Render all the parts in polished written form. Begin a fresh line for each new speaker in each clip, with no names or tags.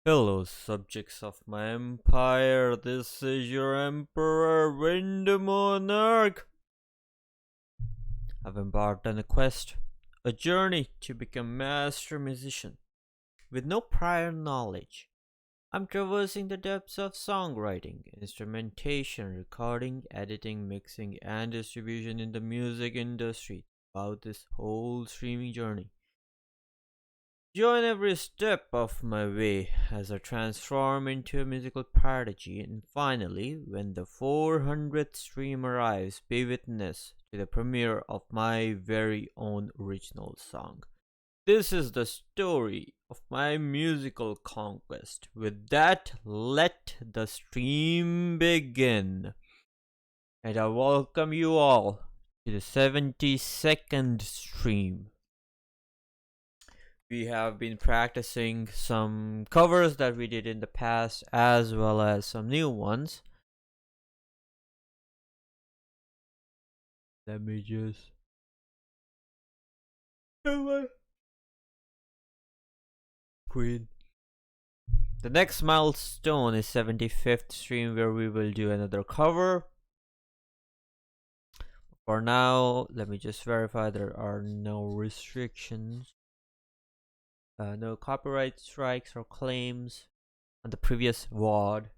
Hello, subjects of my empire. This is your Emperor Wind Monarch. I've embarked on a quest, a journey to become master musician. With no prior knowledge, I'm traversing the depths of songwriting, instrumentation, recording, editing, mixing, and distribution in the music industry. About this whole streaming journey. Join every step of my way as I transform into a musical prodigy, and finally, when the 400th stream arrives, be witness to the premiere of my very own original song. This is the story of my musical conquest. With that, let the stream begin. And I welcome you all to the 72nd stream. We have been practicing some covers that we did in the past as well as some new ones. Let me just Queen. The next milestone is 75th stream where we will do another cover. For now, let me just verify there are no restrictions. No copyright strikes or claims on the previous WOD.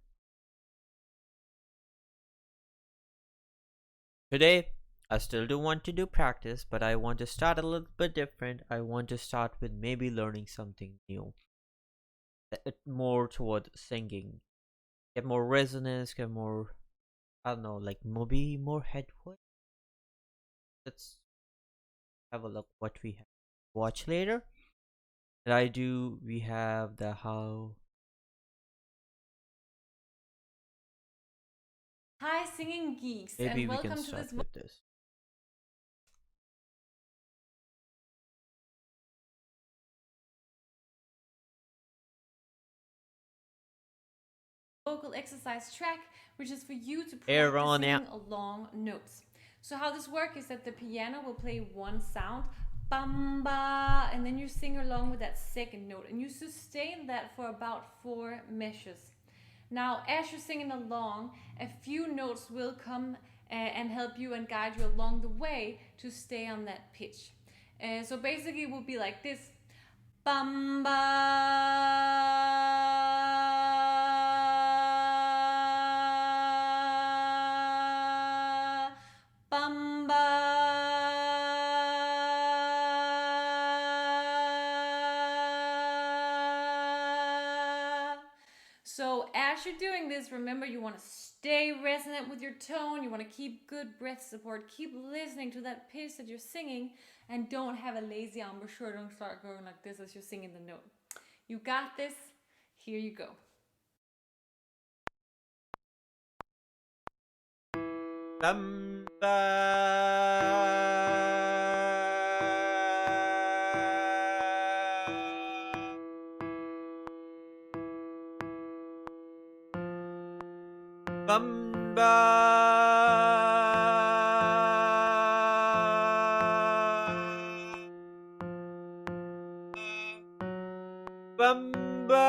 Today, I still do want to do practice, but I want to start a little bit different. I want to start with maybe learning something new. More toward singing. Get more resonance, get more, I don't know, like maybe more headway. Let's have a look what we have. Watch later. And we have the how.
Hi, singing geeks,
Maybe
and
we can
welcome to
start
this
with this.
vocal exercise track, which is for you to
Air
practice
on out.
singing along notes. So, how this works is that the piano will play one sound, bamba, and then you sing along with that second note, and you sustain that for about 4 measures. Now, as you're singing along, a few notes will come and help you and guide you along the way to stay on that pitch. So basically, it will be like this: bamba, bamba. So as you're doing this, remember you want to stay resonant with your tone. You want to keep good breath support. Keep listening to that pitch that you're singing, and don't have a lazy embouchure. Don't start going like this as you're singing the note. You got this. Here you go.
Bamba. Bamba. Bamba.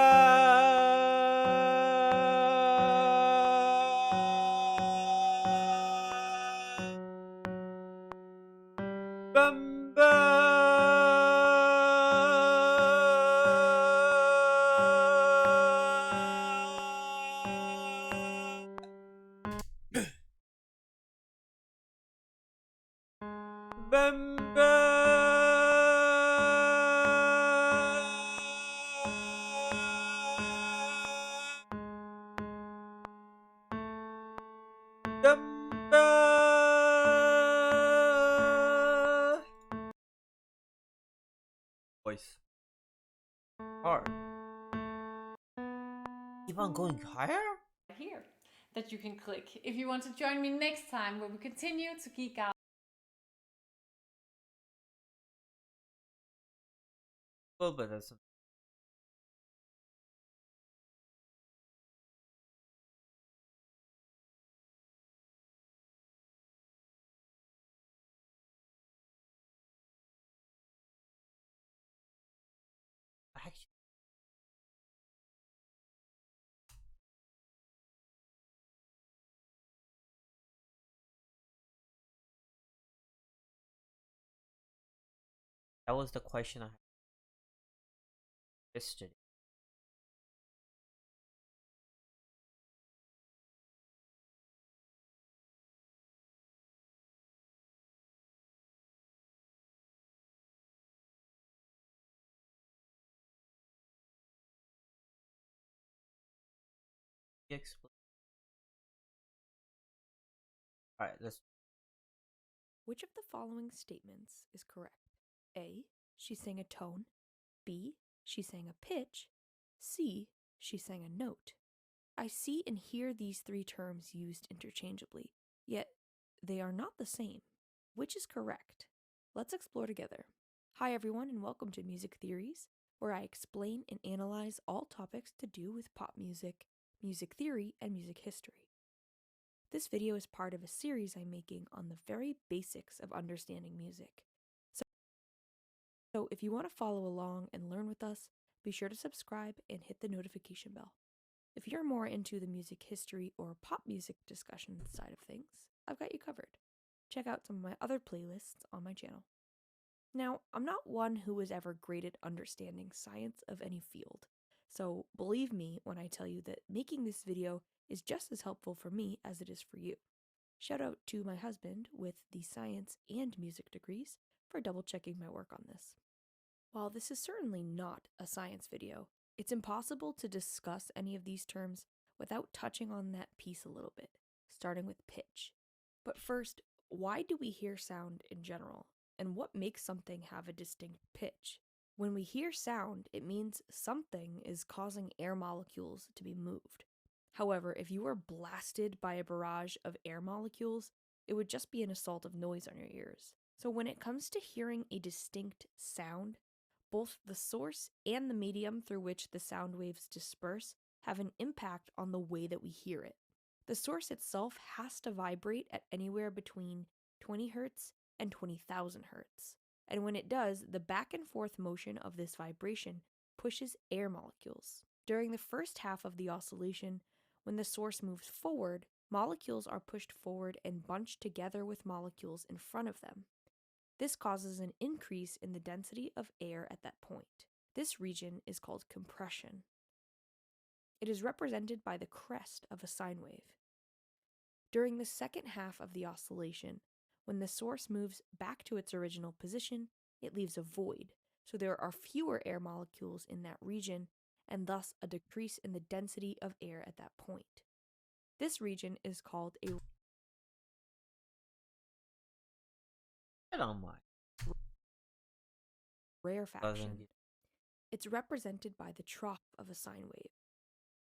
Bamba. Bamba. Bamba. Voice hard. Keep on going higher?
Here that you can click if you want to join me next time where we continue to geek out.
Well, but that's actually That was the question I had yesterday. Explain. All right, let's.
Which of the following statements is correct? A. She sang a tone. B. She sang a pitch. C. She sang a note. I see and hear these three terms used interchangeably, yet they are not the same. Which is correct? Let's explore together. Hi, everyone, and welcome to Music Theories, where I explain and analyze all topics to do with pop music, music theory, and music history. This video is part of a series I'm making on the very basics of understanding music. So if you want to follow along and learn with us, be sure to subscribe and hit the notification bell. If you're more into the music history or pop music discussion side of things, I've got you covered. Check out some of my other playlists on my channel. Now, I'm not one who is ever great at understanding science of any field, so believe me when I tell you that making this video is just as helpful for me as it is for you. Shout out to my husband with the science and music degrees for double checking my work on this. While this is certainly not a science video, it's impossible to discuss any of these terms without touching on that piece a little bit, starting with pitch. But first, why do we hear sound in general? And what makes something have a distinct pitch? When we hear sound, it means something is causing air molecules to be moved. However, if you were blasted by a barrage of air molecules, it would just be an assault of noise on your ears. So when it comes to hearing a distinct sound, both the source and the medium through which the sound waves disperse have an impact on the way that we hear it. The source itself has to vibrate at anywhere between 20 Hz and 20,000 Hz. And when it does, the back and forth motion of this vibration pushes air molecules. During the first half of the oscillation, when the source moves forward, molecules are pushed forward and bunched together with molecules in front of them. This causes an increase in the density of air at that point. This region is called compression. It is represented by the crest of a sine wave. During the second half of the oscillation, when the source moves back to its original position, it leaves a void, so there are fewer air molecules in that region, and thus a decrease in the density of air at that point. This region is called a rarefaction. It's represented by the trough of a sine wave.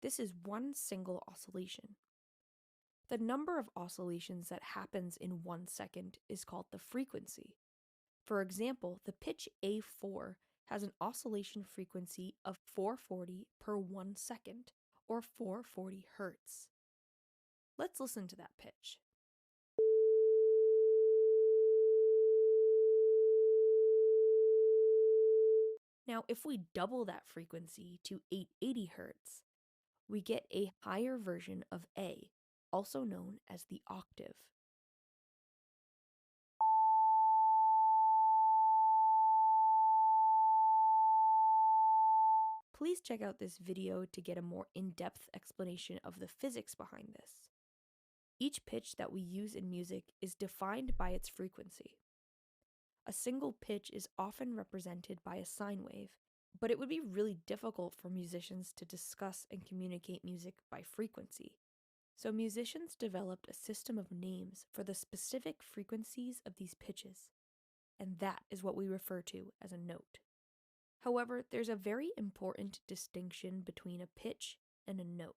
This is one single oscillation. The number of oscillations that happens in 1 second is called the frequency. For example, the pitch A4 has an oscillation frequency of 440 per 1 second, or 440 Hz. Let's listen to that pitch. Now, if we double that frequency to 880 Hz, we get a higher version of A, also known as the octave. Please check out this video to get a more in-depth explanation of the physics behind this. Each pitch that we use in music is defined by its frequency. A single pitch is often represented by a sine wave, but it would be really difficult for musicians to discuss and communicate music by frequency. So musicians developed a system of names for the specific frequencies of these pitches, and that is what we refer to as a note. However, there's a very important distinction between a pitch and a note,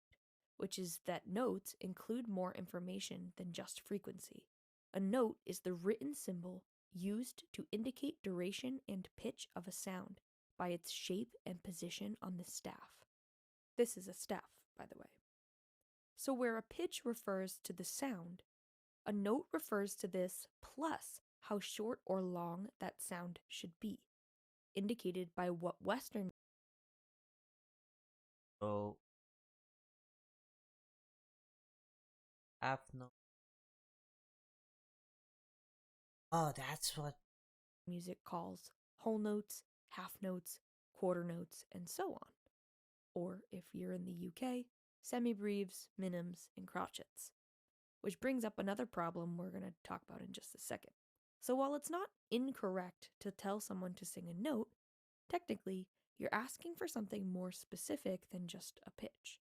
which is that notes include more information than just frequency. A note is the written symbol used to indicate duration and pitch of a sound by its shape and position on the staff. This is a staff, by the way. So where a pitch refers to the sound, a note refers to this plus how short or long that sound should be, indicated by what Western
So, have no. Oh, that's what.
music calls whole notes, half notes, quarter notes, and so on. Or, if you're in the UK, semibreves, minims, and crotchets. Which brings up another problem we're going to talk about in just a second. So while it's not incorrect to tell someone to sing a note, technically, you're asking for something more specific than just a pitch.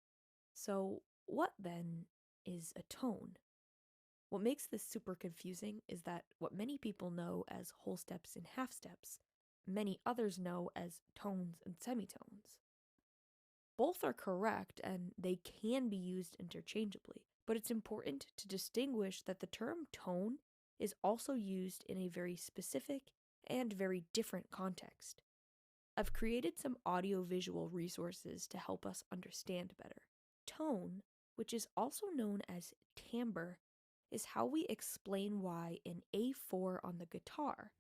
So what then is a tone? What makes this super confusing is that what many people know as whole steps and half steps, many others know as tones and semitones. Both are correct and they can be used interchangeably, but it's important to distinguish that the term tone is also used in a very specific and very different context. I've created some audiovisual resources to help us understand better. Tone, which is also known as timbre, is how we explain why an A4 on the guitar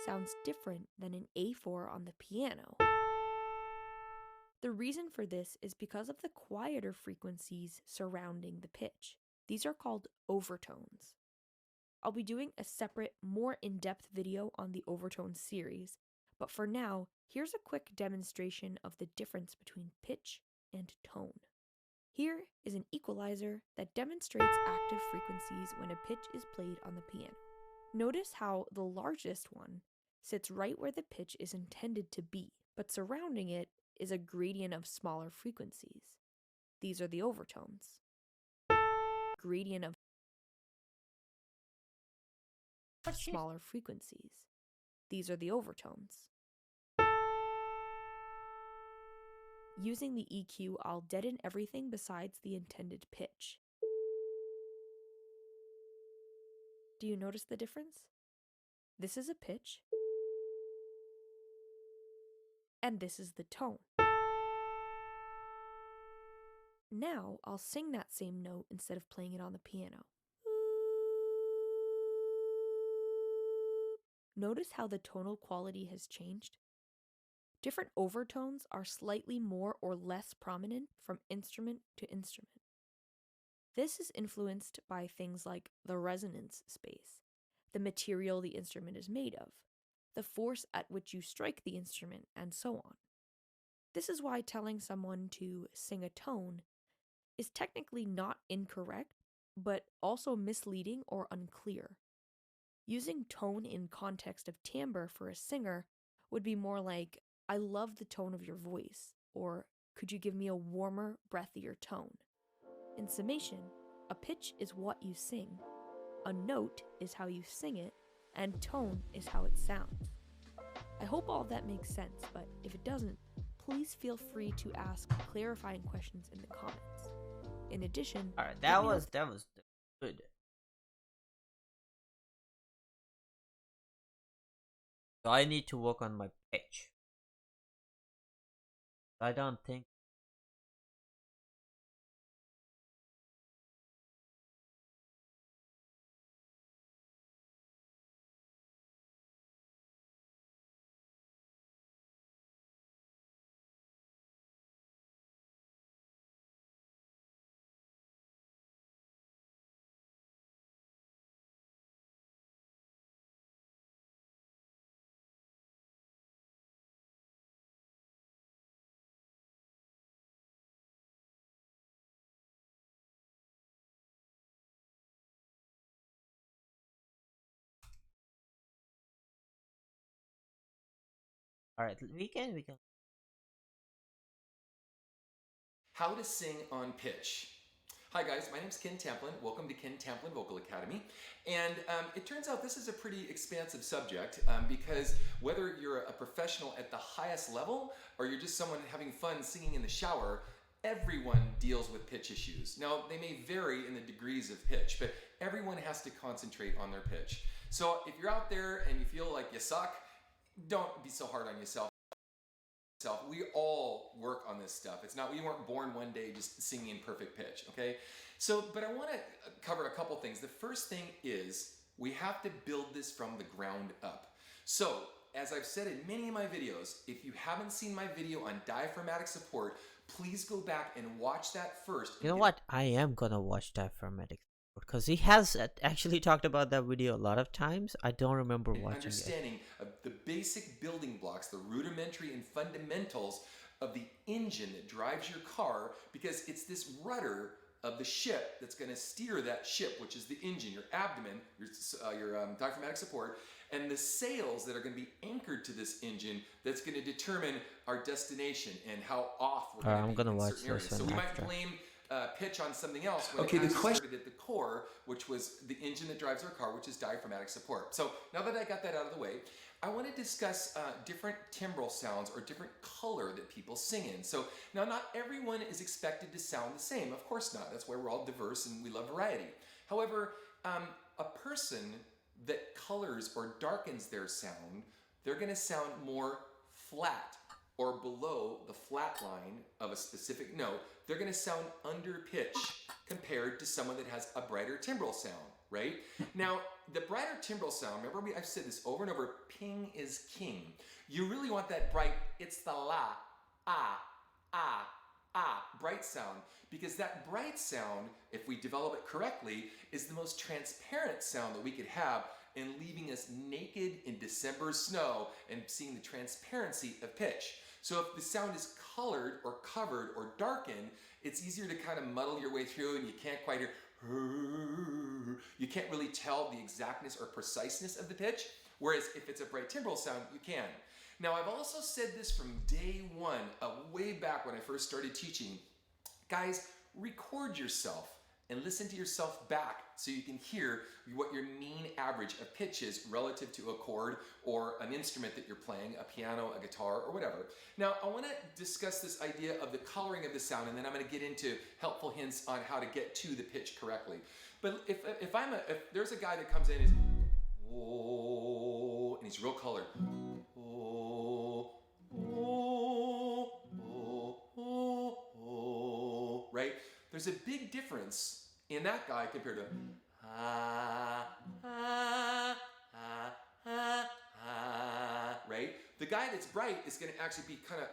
sounds different than an A4 on the piano. The reason for this is because of the quieter frequencies surrounding the pitch. These are called overtones. I'll be doing a separate, more in-depth video on the overtone series, but for now, here's a quick demonstration of the difference between pitch and tone. Here is an equalizer that demonstrates active frequencies when a pitch is played on the piano. Notice how the largest one sits right where the pitch is intended to be, but surrounding it is a gradient of smaller frequencies. These are the overtones. Gradient of smaller frequencies. These are the overtones. Using the EQ, I'll deaden everything besides the intended pitch. Do you notice the difference? This is a pitch, and this is the tone. Now, I'll sing that same note instead of playing it on the piano. Notice how the tonal quality has changed? Different overtones are slightly more or less prominent from instrument to instrument. This is influenced by things like the resonance space, the material the instrument is made of, the force at which you strike the instrument, and so on. This is why telling someone to sing a tone is technically not incorrect, but also misleading or unclear. Using tone in context of timbre for a singer would be more like, I love the tone of your voice, or could you give me a warmer, breathier tone? In summation, a pitch is what you sing, a note is how you sing it, and tone is how it sounds. I hope all of that makes sense, but if it doesn't, please feel free to ask clarifying questions in the comments. In addition,
Alright, that was good. So I need to work on my pitch. I don't think. Alright, we can.
How to sing on pitch. Hi guys, my name is Ken Tamplin. Welcome to Ken Tamplin Vocal Academy. And it turns out this is a pretty expansive subject because whether you're a professional at the highest level or you're just someone having fun singing in the shower, everyone deals with pitch issues. Now, they may vary in the degrees of pitch, but everyone has to concentrate on their pitch. So if you're out there and you feel like you suck, don't be so hard on yourself. We all work on this stuff. It's not, we weren't born one day just singing in perfect pitch, okay? So, but I want to cover a couple things. The first thing is we have to build this from the ground up. So, as I've said in many of my videos, if you haven't seen my video on diaphragmatic support, please go back and watch that first.
You know what? I am gonna watch diaphragmatic. because he has actually talked about that video a lot of times. I don't remember
An
watching it.
understanding of the basic building blocks, the rudimentary and fundamentals of the engine that drives your car, because it's this rudder of the ship that's going to steer that ship, which is the engine, your abdomen, your diaphragmatic support, and the sails that are going to be anchored to this engine that's going to determine our destination and how off we're going to
I'm
be
gonna
in
watch
certain areas.
this
So
one
we
after.
might blame pitch on something else when
Okay,
it
the
actually
question-
started at the core, which was the engine that drives our car, which is diaphragmatic support. So now that I got that out of the way, I want to discuss different timbral sounds or different color that people sing in. So now not everyone is expected to sound the same. Of course not. That's why we're all diverse and we love variety. However, a person that colors or darkens their sound, they're going to sound more flat or below the flat line of a specific note. They're going to sound under pitch compared to someone that has a brighter timbral sound, right? Now, the brighter timbral sound, remember I've said this over and over, ping is king. You really want that bright, it's the la, bright sound, because that bright sound, if we develop it correctly, is the most transparent sound that we could have, and leaving us naked in December snow and seeing the transparency of pitch. So if the sound is colored or covered or darkened, it's easier to kind of muddle your way through and you can't quite hear, you can't really tell the exactness or preciseness of the pitch. Whereas if it's a bright timbral sound, you can. Now I've also said this from day one, way back when I first started teaching. Guys, record yourself and listen to yourself back so you can hear what your mean average of pitch is relative to a chord or an instrument that you're playing, a piano, a guitar, or whatever. Now, I want to discuss this idea of the coloring of the sound, and then I'm going to get into helpful hints on how to get to the pitch correctly. But if there's a guy that comes in and is, oh, and he's real colored, oh, oh, oh, oh, oh, right? There's a big difference in that guy compared to right? The guy that's bright is going to actually be kind of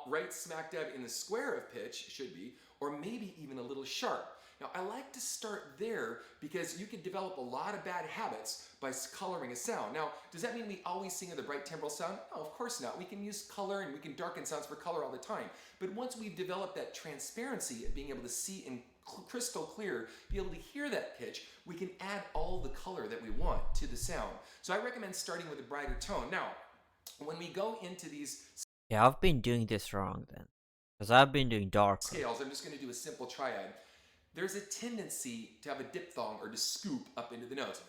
right smack dab in the square of pitch, should be, or maybe even a little sharp. Now, I like to start there because you can develop a lot of bad habits by coloring a sound. Now, does that mean we always sing with a bright timbral sound? No, of course not. We can use color and we can darken sounds for color all the time. But once we've developed that transparency of being able to see in crystal clear, be able to hear that pitch, we can add all the color that we want to the sound. So I recommend starting with a brighter tone. Now, when we go into these
Yeah, I've been doing this wrong then, because I've been doing dark.
scales, I'm just going to do a simple triad. There's a tendency to have a diphthong or to scoop up into the notes.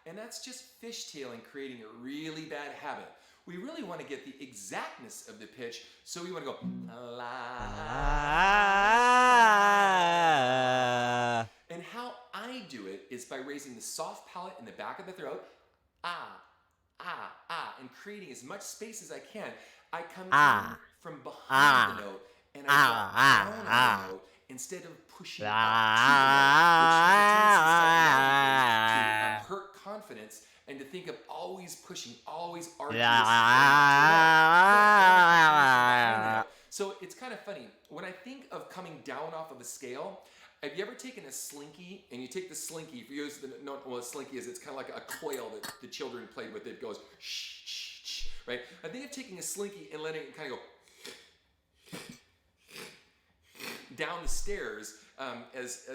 And that's just fishtailing, creating a really bad habit. We really want to get the exactness of the pitch, so we want to go And how I do it is by raising the soft palate in the back of the throat, and creating as much space as I can. I come in from behind the note and I drop down on the note instead of pushing up to the note, which has a tendency psychologically to hurt confidence and to think of always pushing, always arduous. So it's kind of funny. When I think of coming down off of a scale, have you ever taken a slinky and you take the slinky, if you use the, no, well, a slinky is, it's kind of like a coil that the children played with. It goes shh, shh, shh, right? I think of taking a slinky and letting it kind of go down the stairs as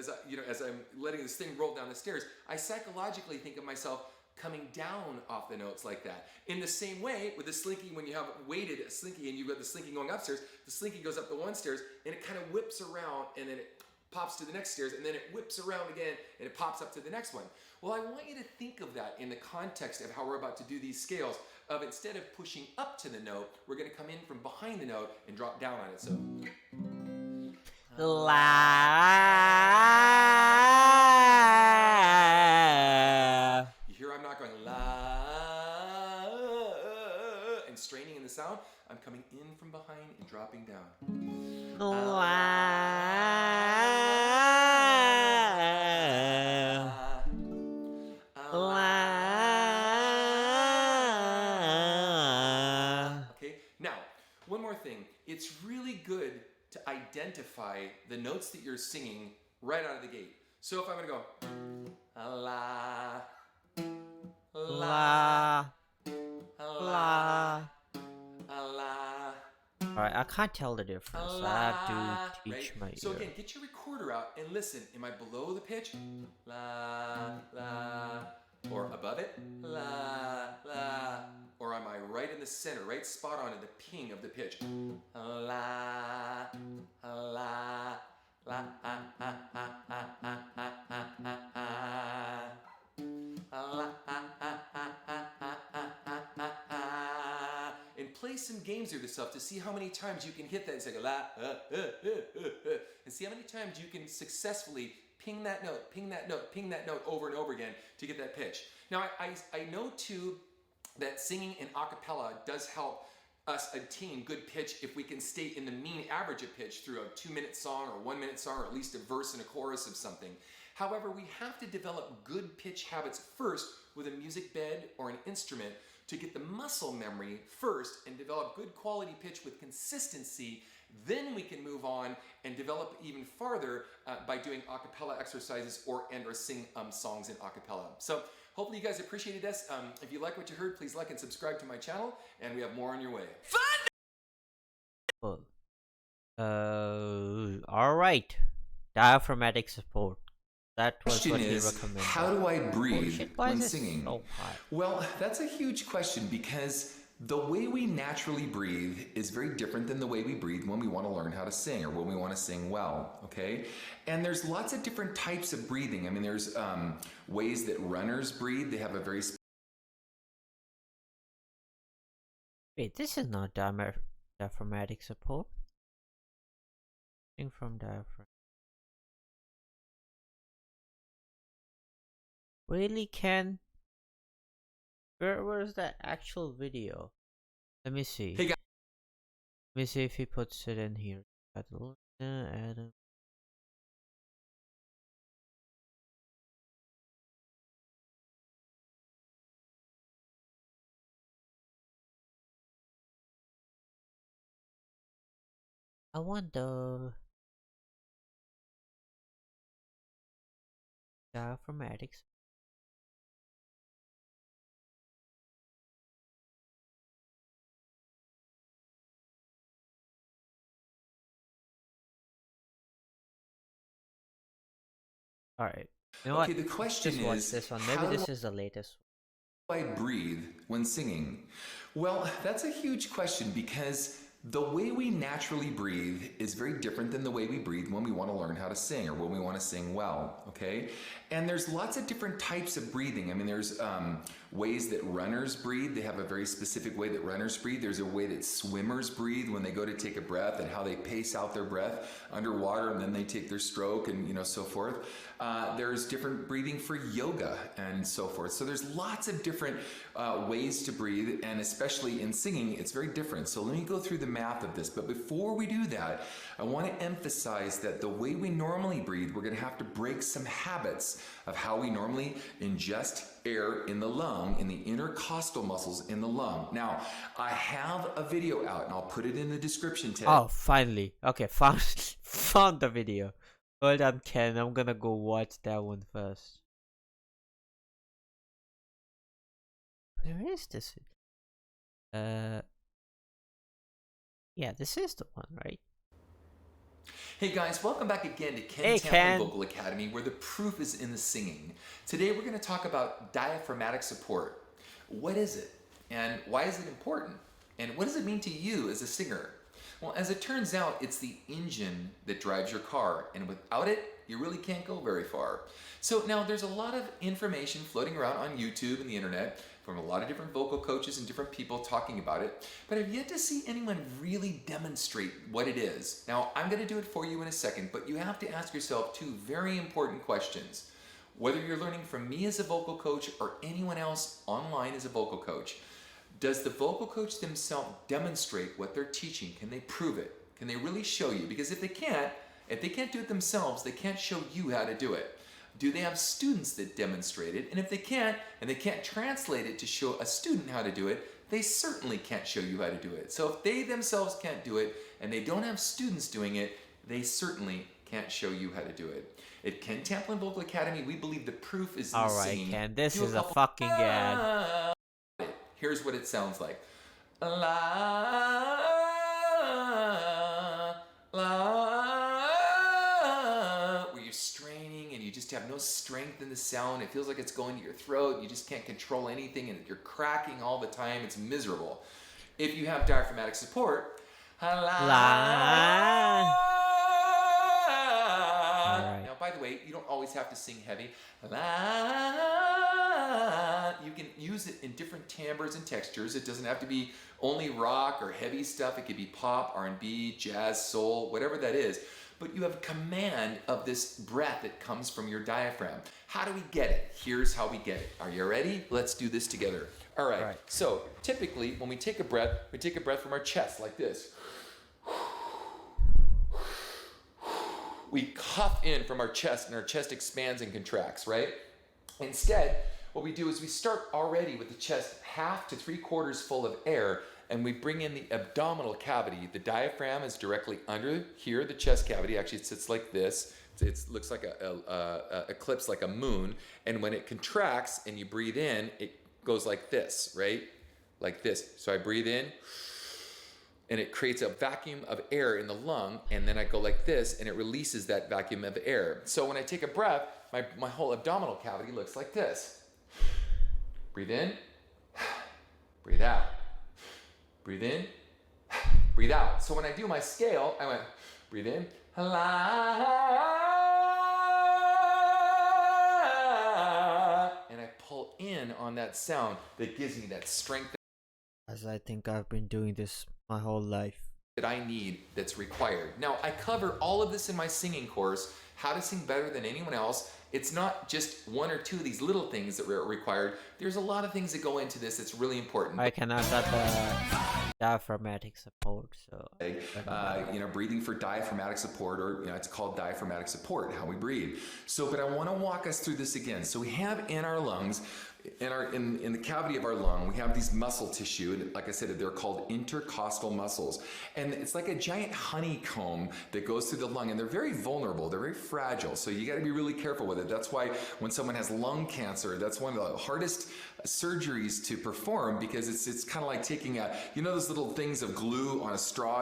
I'm letting this thing roll down the stairs. I psychologically think of myself coming down off the notes like that. In the same way, with the slinky, when you have weighted a slinky and you've got the slinky going upstairs, the slinky goes up the one stairs and it kind of whips around and then it pops to the next stairs and then it whips around again and it pops up to the next one. Well, I want you to think of that in the context of how we're about to do these scales, of instead of pushing up to the note, we're going to come in from behind the note and drop down on it. So you hear I'm not going la and straining in the sound. I'm coming in from behind and dropping down. Okay, now, one more thing. It's really good to identify the notes that you're singing right out of the gate. So if I'm gonna go la, la,
La,
la,
la.
la,
Alright, I can't tell the difference. I have to teach
right?
my
So
ear.
again, get your recorder out and listen. Am I below the pitch? La, la. Or above it? La, la. Or am I right in the center, right spot on in the ping of the pitch? La, la, la, ah, ah, ah, ah, ah, ah, ah, ah, ah. And play some games with yourself to see how many times you can hit that. It's like a la, and see how many times you can successfully ping that note, ping that note, ping that note over and over again to get that pitch. Now, I know too that singing in a cappella does help us attain good pitch if we can stay in the mean average of pitch through a 2-minute song or 1-minute song or at least a verse and a chorus of something. However, we have to develop good pitch habits first with a music bed or an instrument to get the muscle memory first and develop good quality pitch with consistency. Then we can move on and develop even farther by doing a cappella exercises or sing songs in a cappella. So hopefully you guys appreciated this. If you like what you heard, please like and subscribe to my channel, and we have more on your way.
Cool. Alright. Diaphragmatic support. That was
Question
what he
is,
recommended.
how do I breathe
Shit, why
when
is it
singing?
so high?
Well, that's a huge question because the way we naturally breathe is very different than the way we breathe when we want to learn how to sing or when we want to sing well, okay? And there's lots of different types of breathing. I mean, there's ways that runners breathe. They have a very
Wait, this is not diaphragmatic support. Sing from diaphragm. Really, Ken? Where's that actual video? Let me see.
Hey guys.
Let me see if he puts it in here. Adam. I want the diaphragmatics. Alright. You know
Okay,
what?
the question
Just watch
is,
this one.
how
Maybe
do
this is the latest.
I breathe when singing? Well, that's a huge question because the way we naturally breathe is very different than the way we breathe when we want to learn how to sing or when we want to sing well, okay? And there's lots of different types of breathing. I mean, there's ways that runners breathe. They have a very specific way that runners breathe. There's a way that swimmers breathe when they go to take a breath and how they pace out their breath underwater and then they take their stroke and so forth. There's different breathing for yoga and so forth. So there's lots of different ways to breathe, and especially in singing, it's very different. So let me go through the math of this. But before we do that, I want to emphasize that the way we normally breathe, we're going to have to break some habits of how we normally ingest air in the lung, in the intercostal muscles in the lung. Now, I have a video out, and I'll put it in the description tab.
Oh, finally. Okay, found the video. Hold on, Ken. I'm gonna go watch that one first. Where is this? Yeah, this is the one, right?
Hey guys, welcome back again to Ken
Hey,
Tamplin
Ken.
Vocal Academy, where the proof is in the singing. Today we're going to talk about diaphragmatic support. What is it? And why is it important? And what does it mean to you as a singer? Well, as it turns out, it's the engine that drives your car, and without it, you really can't go very far. So now there's a lot of information floating around on YouTube and the internet from a lot of different vocal coaches and different people talking about it, but I've yet to see anyone really demonstrate what it is. Now, I'm going to do it for you in a second, but you have to ask yourself two very important questions. Whether you're learning from me as a vocal coach or anyone else online as a vocal coach, does the vocal coach themselves demonstrate what they're teaching? Can they prove it? Can they really show you? Because if they can't do it themselves, they can't show you how to do it. Do they have students that demonstrate it? And if they can't, and they can't translate it to show a student how to do it, they certainly can't show you how to do it. So if they themselves can't do it and they don't have students doing it, they certainly can't show you how to do it. At Ken Tamplin Vocal Academy, we believe the proof is in the
Alright,
singing.
Ken, this
Do
is a
couple-
fucking ad.
Here's what it sounds like. La, la, where you're straining and you just have no strength in the sound. It feels like it's going to your throat. You just can't control anything and you're cracking all the time. It's miserable. If you have diaphragmatic support, la,
La. Alright.
Now, by the way, you don't always have to sing heavy. La, you can use it in different timbres and textures. It doesn't have to be only rock or heavy stuff. It could be pop, R&B, jazz, soul, whatever that is. But you have command of this breath that comes from your diaphragm. How do we get it? Here's how we get it. Are you ready? Let's do this together. All right.
Right.
So typically, when we take a breath from our chest like this. We cuff in from our chest and our chest expands and contracts, right? Instead, what we do is we start already with the chest half to 3/4 full of air and we bring in the abdominal cavity. The diaphragm is directly under here, the chest cavity. Actually, it sits like this. It looks like a eclipse, like a moon. And when it contracts and you breathe in, it goes like this, right? Like this. So I breathe in, and it creates a vacuum of air in the lung, and then I go like this, and it releases that vacuum of air. So when I take a breath, my whole abdominal cavity looks like this. Breathe in, breathe out. Breathe in, breathe out. So when I do my scale, I went, breathe in, and I pull in on that sound that gives me that strength
As I think I've been doing this my whole life.
that I need that's required. Now, I cover all of this in my singing course, How to Sing Better Than Anyone Else. It's not just one or two of these little things that are required. There's a lot of things that go into this that's really important.
I cannot got the diaphragmatic support, so
Breathing for diaphragmatic support, or it's called diaphragmatic support, how we breathe. So, but I want to walk us through this again. So we have in our lungs, in the cavity of our lung, we have these muscle tissue, and like I said, they're called intercostal muscles, and it's like a giant honeycomb that goes through the lung, and they're very vulnerable, they're very fragile, so you got to be really careful with it. That's why when someone has lung cancer, that's one of the hardest surgeries to perform, because it's kind of like taking those little things of glue on a straw,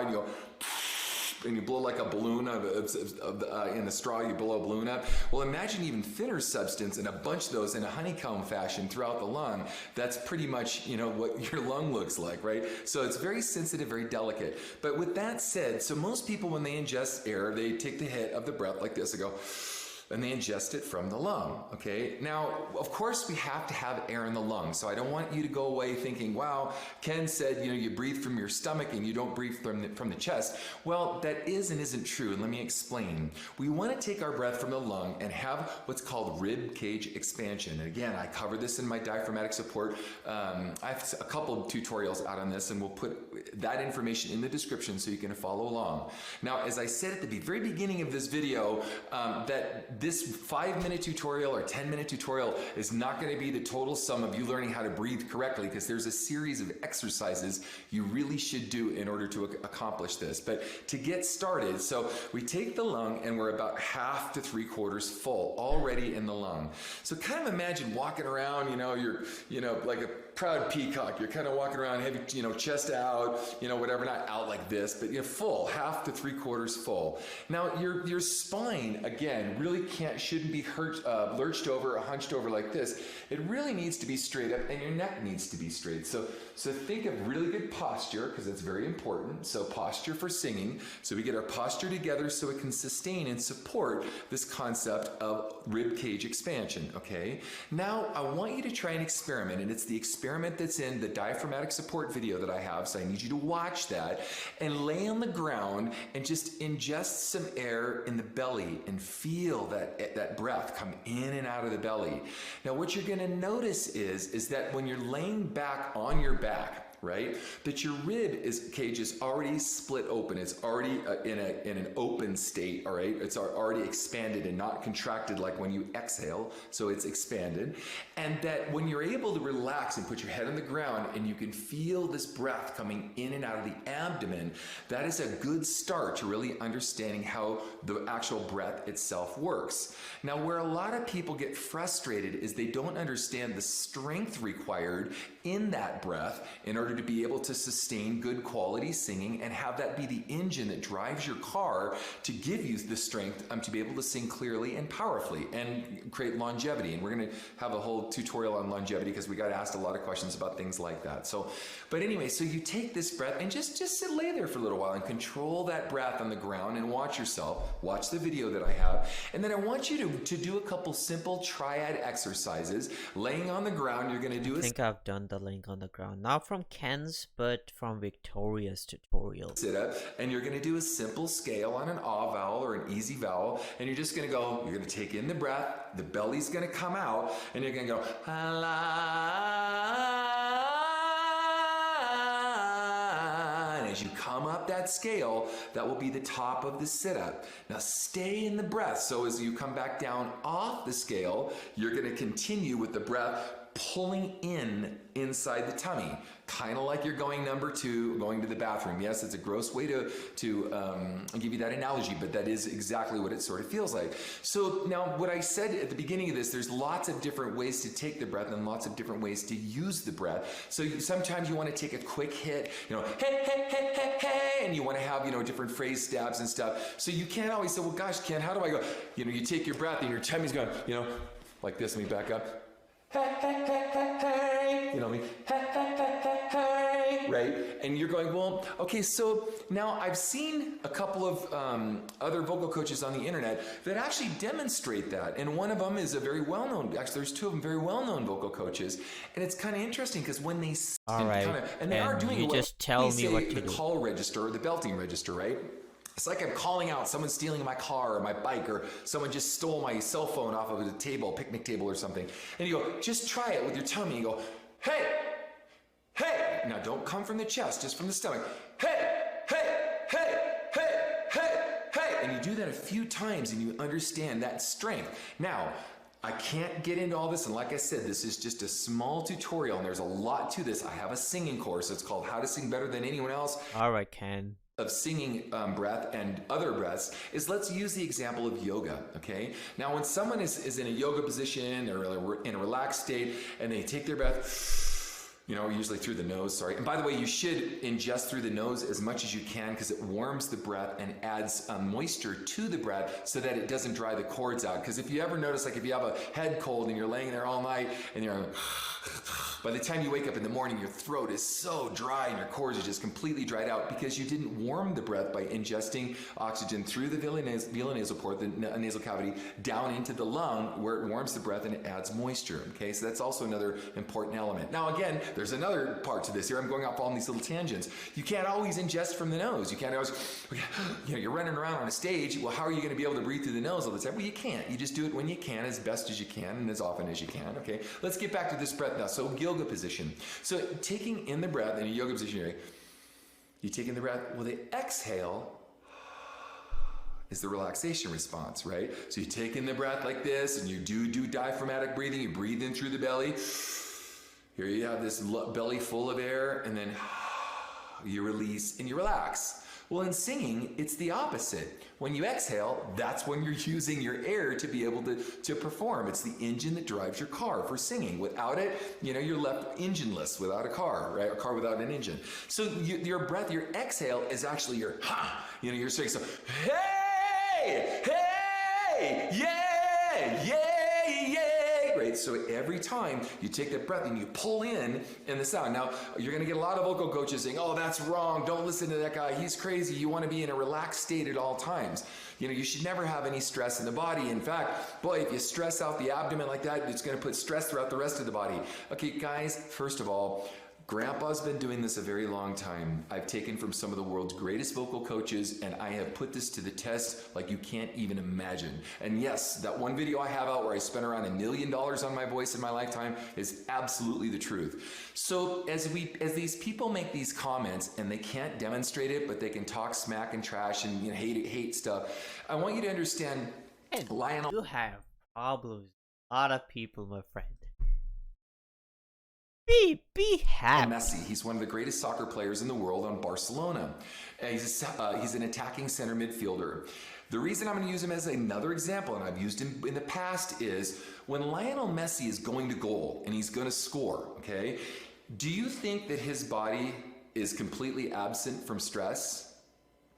and you blow like a balloon in the straw, you blow a balloon up. Well, imagine even thinner substance and a bunch of those in a honeycomb fashion throughout the lung. That's pretty much, what your lung looks like, right? So it's very sensitive, very delicate. But with that said, so most people, when they ingest air, they take the hit of the breath like this. They go, and they ingest it from the lung, okay? Now, of course, we have to have air in the lung, so I don't want you to go away thinking, wow, Ken said, you breathe from your stomach and you don't breathe from the chest. Well, that is and isn't true, and let me explain. We want to take our breath from the lung and have what's called rib cage expansion. And again, I cover this in my diaphragmatic support. I have a couple of tutorials out on this, and we'll put that information in the description so you can follow along. Now, as I said at the very beginning of this video, that this 5-minute tutorial or 10-minute tutorial is not going to be the total sum of you learning how to breathe correctly, because there's a series of exercises you really should do in order to accomplish this. But to get started, so we take the lung and we're about half to 3/4 full already in the lung. So kind of imagine walking around, you're like a proud peacock. You're kind of walking around heavy, chest out, whatever, not out like this, but full, half to 3/4 full. Now your spine, again, really shouldn't be lurched over or hunched over like this. It really needs to be straight up, and your neck needs to be straight. So think of really good posture, because it's very important. So posture for singing. So we get our posture together so it can sustain and support this concept of rib cage expansion, okay? Now I want you to try an experiment, and it's the experiment that's in the diaphragmatic support video that I have, so I need you to watch that and lay on the ground and just ingest some air in the belly and feel that breath come in and out of the belly. Now what you're going to notice is that when you're laying back on your back, right? That your rib cage is already split open. It's already in an open state, all right? It's already expanded and not contracted like when you exhale. So it's expanded. And that when you're able to relax and put your head on the ground and you can feel this breath coming in and out of the abdomen, that is a good start to really understanding how the actual breath itself works. Now, where a lot of people get frustrated is they don't understand the strength required in that breath in order to be able to sustain good quality singing and have that be the engine that drives your car to give you the strength to be able to sing clearly and powerfully and create longevity. And we're going to have a whole tutorial on longevity because we got asked a lot of questions about things like that. So, but anyway, so you take this breath and just lay there for a little while and control that breath on the ground and watch yourself. Watch the video that I have. And then I want you to do a couple simple triad exercises. Laying on the ground, you're going to do
I think I've done the link on the ground. Not from Ken's, but from Victoria's tutorial.
Sit up, and you're going to do a simple scale on an ah vowel or an easy vowel, and you're just going to go, you're going to take in the breath, the belly's going to come out, and you're going to go, and as you come up that scale, that will be the top of the sit-up. Now stay in the breath, so as you come back down off the scale, you're going to continue with the breath pulling inside the tummy, kind of like you're going number two, going to the bathroom. Yes, it's a gross way to give you that analogy, but that is exactly what it sort of feels like. So now what I said at the beginning of this, there's lots of different ways to take the breath and lots of different ways to use the breath. So sometimes you want to take a quick hit, hey, hey, hey, hey, hey, and you want to have, different phrase stabs and stuff. So you can't always say, well, gosh, Ken, how do I go? You take your breath and your tummy's going, like this. Let me back up. Hey, hey, hey, hey, hey. You know what I mean? Hey, hey, hey, hey, hey. Right? And you're going, well, okay, so now I've seen a couple of other vocal coaches on the internet that actually demonstrate that. And one of them is a very well-known, actually there's two of them very well-known vocal coaches. And it's kind of interesting because when they...
All right,
and they are doing
you just tell me what to do.
The call register, or the belting register, right? It's like I'm calling out, someone's stealing my car or my bike, or someone just stole my cell phone off of a table, picnic table or something. And you go, just try it with your tummy. You go, hey, hey. Now don't come from the chest, just from the stomach. Hey, hey, hey, hey, hey, hey. And you do that a few times and you understand that strength. Now, I can't get into all this, and like I said, this is just a small tutorial, and there's a lot to this. I have a singing course. It's called How to Sing Better Than Anyone Else.
All right, Ken.
Of singing breath and other breaths is, let's use the example of yoga, okay? Now, when someone is in a yoga position or in a relaxed state and they take their breath, usually through the nose, sorry. And by the way, you should ingest through the nose as much as you can because it warms the breath and adds moisture to the breath so that it doesn't dry the cords out. Because if you ever notice, like if you have a head cold and you're laying there all night and you're by the time you wake up in the morning, your throat is so dry and your cords are just completely dried out because you didn't warm the breath by ingesting oxygen through the velar-nasal port, the nasal cavity, down into the lung where it warms the breath and it adds moisture. Okay, so that's also another important element. Now again, there's another part to this here. I'm going off on these little tangents. You can't always ingest from the nose. You can't always, you're running around on a stage. Well, how are you going to be able to breathe through the nose all the time? Well, you can't. You just do it when you can, as best as you can, and as often as you can. Okay, let's get back to this breath now. So yoga position. So taking in the breath in a yoga position, you take in the breath. Well, the exhale is the relaxation response, right? So you take in the breath like this, and you do diaphragmatic breathing. You breathe in through the belly. Here you have this belly full of air, and then you release and you relax. Well, in singing, it's the opposite. When you exhale, that's when you're using your air to be able to perform. It's the engine that drives your car for singing. Without it, you're left engineless without a car, right? A car without an engine. So your breath, your exhale is actually your ha. You're saying so, hey, hey, yeah, yeah. Right? So every time you take that breath and you pull in the sound. Now, you're going to get a lot of vocal coaches saying, oh, that's wrong. Don't listen to that guy. He's crazy. You want to be in a relaxed state at all times. You should never have any stress in the body. In fact, boy, if you stress out the abdomen like that, it's going to put stress throughout the rest of the body. Okay, guys, first of all, Grandpa's been doing this a very long time. I've taken from some of the world's greatest vocal coaches, and I have put this to the test like you can't even imagine. And yes, that one video I have out where I spent around $1 million on my voice in my lifetime is absolutely the truth. So as these people make these comments and they can't demonstrate it, but they can talk smack and trash and hate stuff, I want you to understand
And
Lionel
you have problems. A lot of people, my friend. Be happy.
Messi. He's one of the greatest soccer players in the world on Barcelona. He's an attacking center midfielder. The reason I'm going to use him as another example, and I've used him in the past, is when Lionel Messi is going to goal and he's going to score, okay? Do you think that his body is completely absent from stress?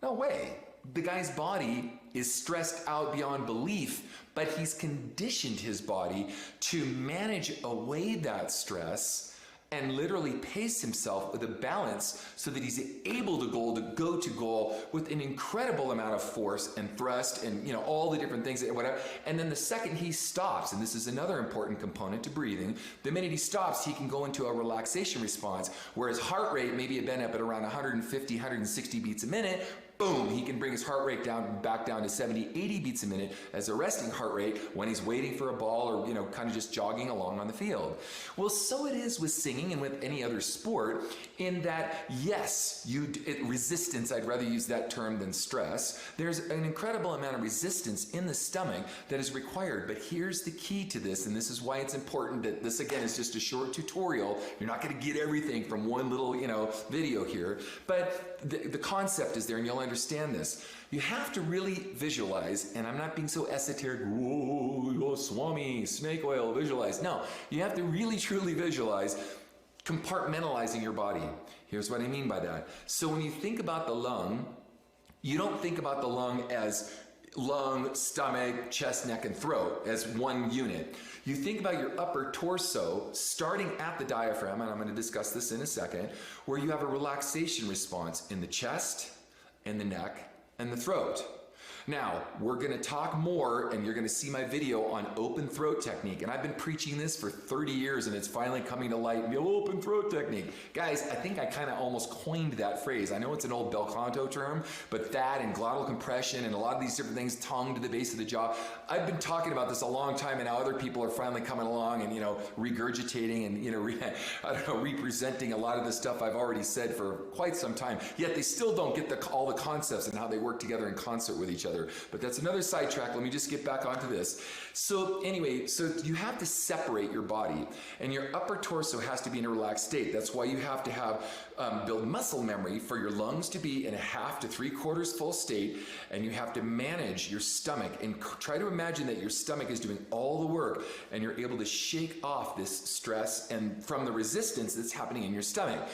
No way. The guy's body is stressed out beyond belief, but he's conditioned his body to manage away that stress and literally pace himself with a balance so that he's able to go to goal with an incredible amount of force and thrust and all the different things and whatever. And then the second he stops, and this is another important component to breathing, the minute he stops, he can go into a relaxation response where his heart rate maybe had been up at around 150, 160 beats a minute. Boom, he can bring his heart rate back down to 70, 80 beats a minute as a resting heart rate when he's waiting for a ball or, kind of just jogging along on the field. Well, so it is with singing and with any other sport in that, yes, resistance, I'd rather use that term than stress. There's an incredible amount of resistance in the stomach that is required. But here's the key to this, and this is why it's important that this, again, is just a short tutorial. You're not going to get everything from one little, video here. But the concept is there, and you'll understand this. You have to really visualize, and I'm not being so esoteric, whoa, Swami, snake oil, visualize. No, you have to really truly visualize compartmentalizing your body. Here's what I mean by that. So when you think about the lung, you don't think about the lung as lung, stomach, chest, neck, and throat as one unit. You think about your upper torso starting at the diaphragm, and I'm going to discuss this in a second, where you have a relaxation response in the chest, and the neck, and the throat. Now, we're going to talk more, and you're going to see my video on open throat technique. And I've been preaching this for 30 years, and it's finally coming to light. The open throat technique. Guys, I think I kind of almost coined that phrase. I know it's an old bel canto term, but that and glottal compression and a lot of these different things, tongue to the base of the jaw. I've been talking about this a long time, and now other people are finally coming along and, regurgitating and, representing a lot of the stuff I've already said for quite some time. Yet they still don't get all the concepts and how they work together in concert with each other. But that's another sidetrack. Let me just get back onto this. So anyway, so you have to separate your body, and your upper torso has to be in a relaxed state. That's why you have to have build muscle memory for your lungs to be in a 1/2 to 3/4 full state, and you have to manage your stomach and try to imagine that your stomach is doing all the work, and you're able to shake off this stress and from the resistance that's happening in your stomach.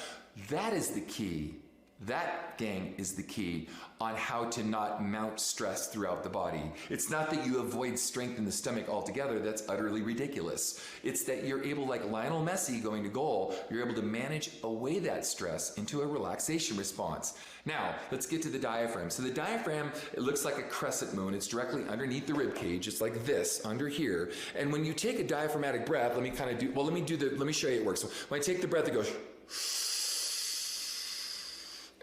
That is the key. That, gang, is the key on how to not mount stress throughout the body. It's not that you avoid strength in the stomach altogether. That's utterly ridiculous. It's that you're able, like Lionel Messi going to goal, you're able to manage away that stress into a relaxation response. Now, let's get to the diaphragm. So the diaphragm, it looks like a crescent moon. It's directly underneath the rib cage. It's like this, under here. And when you take a diaphragmatic breath, let me show you it works. So when I take the breath, it goes...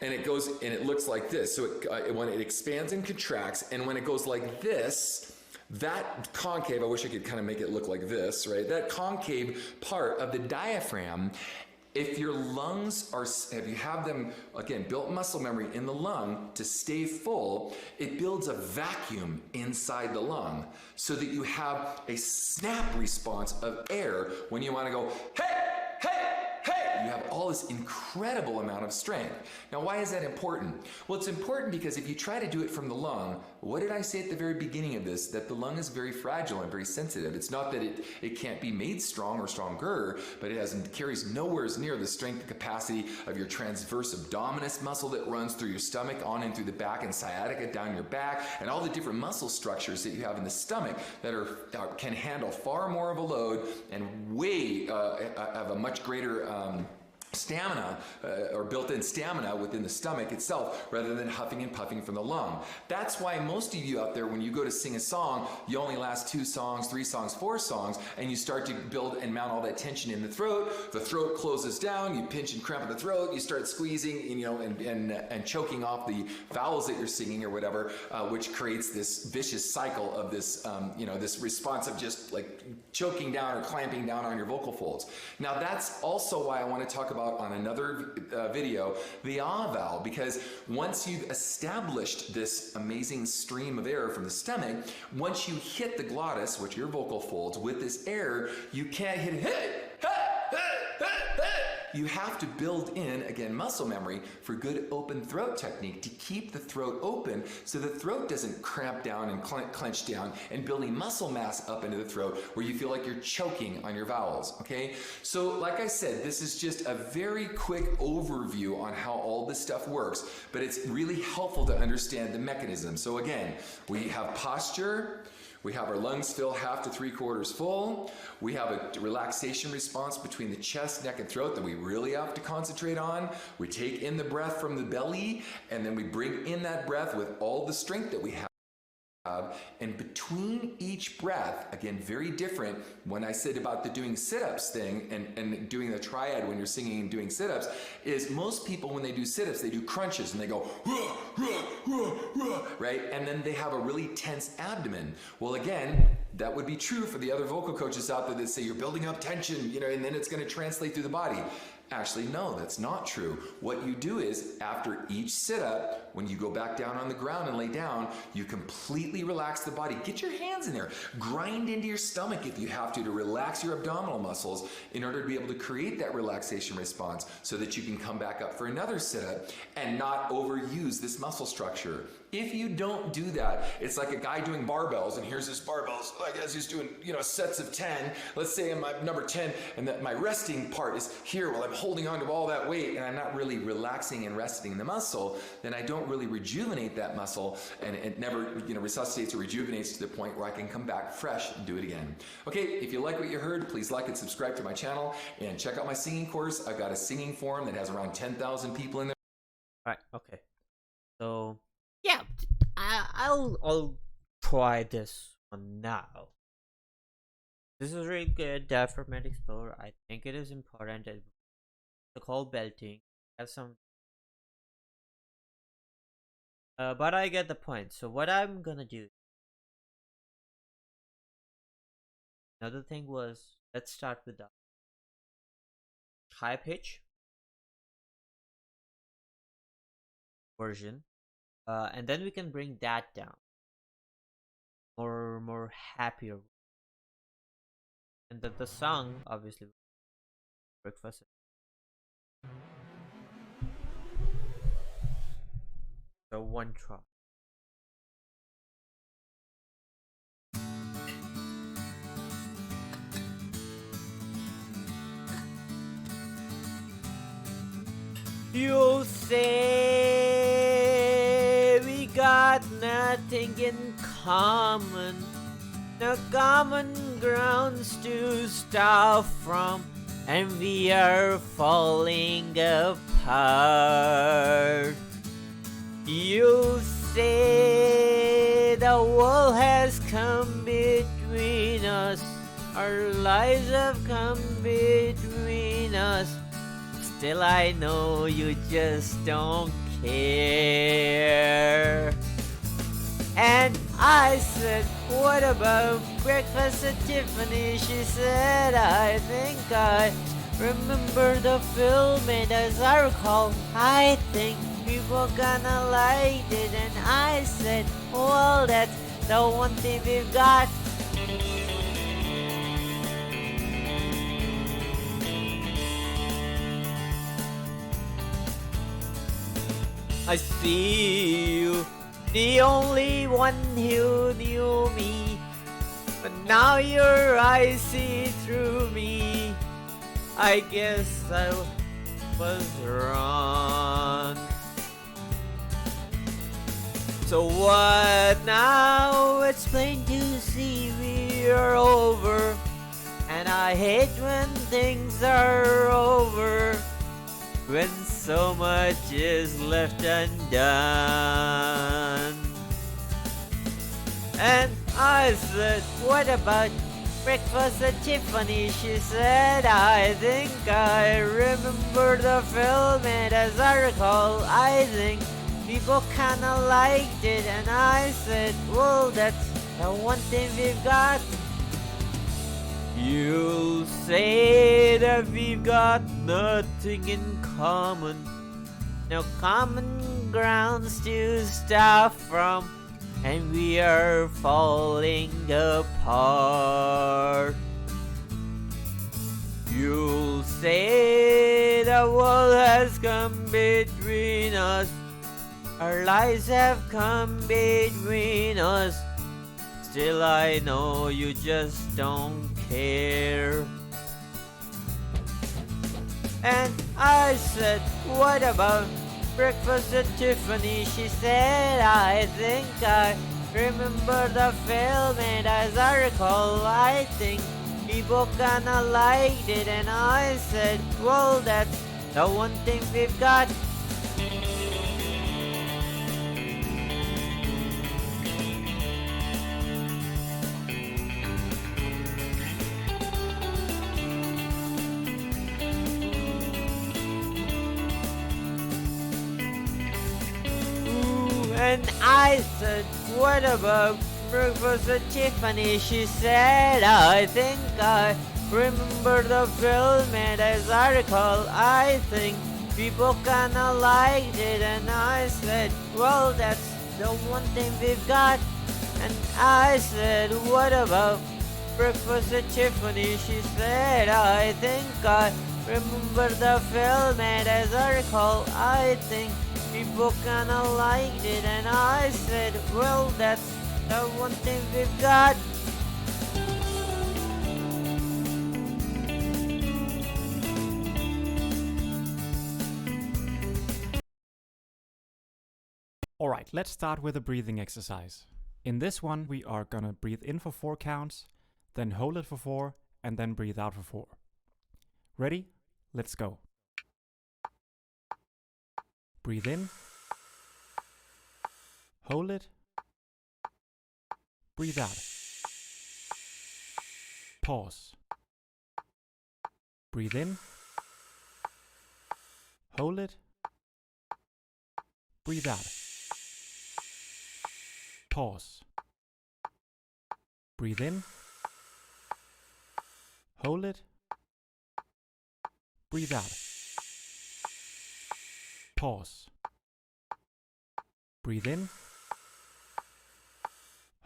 And it goes, and it looks like this. So when it expands and contracts, and when it goes like this, that concave, I wish I could kind of make it look like this, right? That concave part of the diaphragm, if your lungs if you have them, again, built muscle memory in the lung to stay full, it builds a vacuum inside the lung so that you have a snap response of air when you want to go, hey! You have all this incredible amount of strength. Now, why is that important? Well, it's important because if you try to do it from the lung, what did I say at the very beginning of this? That the lung is very fragile and very sensitive. It's not that it can't be made strong or stronger, but it carries nowhere near the strength and capacity of your transverse abdominis muscle that runs through your stomach, on and through the back, and sciatica down your back, and all the different muscle structures that you have in the stomach that can handle far more of a load and have a much greater stamina or built-in stamina within the stomach itself rather than huffing and puffing from the lung. That's why most of you out there, when you go to sing a song, you only last 2 songs, 3 songs, 4 songs, and you start to build and mount all that tension in the throat closes down, you pinch and cramp in the throat, you start squeezing, and choking off the vowels that you're singing or whatever, which creates this vicious cycle of this this response of just like choking down or clamping down on your vocal folds. Now that's also why I want to talk about on another video the ah vowel, because once you've established this amazing stream of air from the stomach, once you hit the glottis, which are your vocal folds, with this air, you can't hit it. You have to build in, again, muscle memory for good open throat technique to keep the throat open so the throat doesn't cramp down and clench down, and building muscle mass up into the throat where you feel like you're choking on your vowels, okay? So like I said, this is just a very quick overview on how all this stuff works, but it's really helpful to understand the mechanism. So again, we have posture. We have our lungs fill half to 3/4 full. We have a relaxation response between the chest, neck, and throat that we really have to concentrate on. We take in the breath from the belly, and then we bring in that breath with all the strength that we have. And between each breath, again, very different. When I said about the doing sit-ups thing and doing the triad when you're singing and doing sit-ups, is most people when they do sit-ups, they do crunches and they go, rah, rah, rah, rah, right? And then they have a really tense abdomen. Well, again, that would be true for the other vocal coaches out there that say you're building up tension, and then it's going to translate through the body. Actually, no, that's not true. What you do is, after each sit-up, when you go back down on the ground and lay down, you completely relax the body. Get your hands in there. Grind into your stomach if you have to relax your abdominal muscles in order to be able to create that relaxation response so that you can come back up for another sit-up and not overuse this muscle structure. If you don't do that, it's like a guy doing barbells, and here's his barbells. I guess he's doing, sets of 10. Let's say I'm number 10, and that my resting part is here while I'm holding on to all that weight, and I'm not really relaxing and resting the muscle. Then I don't really rejuvenate that muscle, and it never, resuscitates or rejuvenates to the point where I can come back fresh and do it again. Okay, if you like what you heard, please like and subscribe to my channel, and check out my singing course. I've got a singing forum that has around 10,000 people in there.
Right, okay. So, yeah, I'll try this one now. This is really good, diaphragmatic explore. I think it is important. The call belting has some, but I get the point. So what I'm gonna do. Another thing was, let's start with the high pitch version. And then we can bring that down, more happier, and that the song obviously breakfast. So one try. You say we got nothing in common, no common grounds to start from, and we are falling apart. You say the wall has come between us, our lives have come between us. Still I know you just don't care. And I said, what about breakfast at Tiffany? She said, I think I remember the film, and as I recall, I think people gonna like it. And I said, well, that's the one thing we've got. I see you, the only one who knew me, but now your eyes see through me. I guess I was wrong. So what now? It's plain to see we are over, and I hate when things are over. when so much is left undone. And I said, what about breakfast at Tiffany? She said, I think I remember the film, and as I recall, I think people kinda liked it. And I said, well, that's the one thing we've got. You'll say that we've got nothing in common, no common grounds to start from, and we are falling apart. You'll say the wall has come between us, our lives have come between us. Still I know you just don't care. And I said, what about breakfast at Tiffany? She said, I think I remember the film, and as I recall, I think people kinda liked it. And I said, well, that's the one thing we've got. And I said, what about breakfast at Tiffany? She said, I think I remember the film, and as I recall, I think people kinda liked it. And I said, well, that's the one thing we've got. And I said, what about breakfast at Tiffany? She said, I think I remember the film, and as I recall, I think people kinda liked it. And I said, well, that's the one thing we've got.
Alright, let's start with a breathing exercise. In this one, we are gonna breathe in for 4 counts, then hold it for 4, and then breathe out for 4. Ready? Let's go. Breathe in. Hold it. Breathe out. Pause. Breathe in. Hold it. Breathe out. Pause. Breathe in. Hold it. Breathe out. Pause. Breathe in.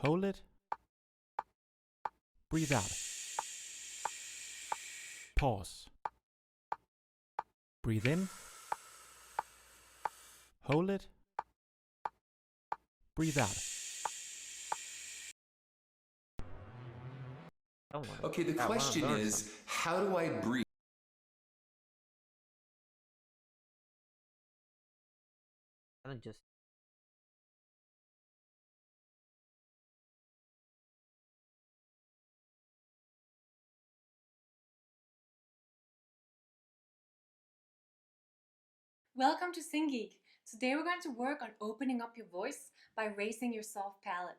Hold it. Breathe out. Pause. Breathe in. Hold it. Breathe out.
Okay, the question is, how do I breathe?
Just
Welcome to Sing Geek. Today we're going to work on opening up your voice by raising your soft palate.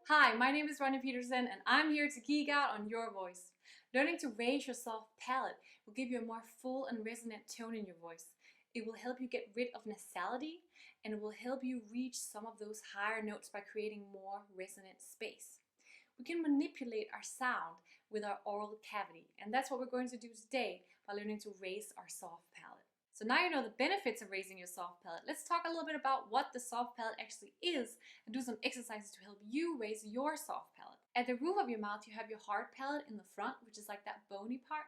Hi, my name is Ronnie Peterson and I'm here to geek out on your voice. Learning to raise your soft palate will give you a more full and resonant tone in your voice. It will help you get rid of nasality and it will help you reach some of those higher notes by creating more resonant space. We can manipulate our sound with our oral cavity, and that's what we're going to do today by learning to raise our soft palate. So now you know the benefits of raising your soft palate. Let's talk a little bit about what the soft palate actually is and do some exercises to help you raise your soft palate. At the roof of your mouth, you have your hard palate in the front, which is like that bony part.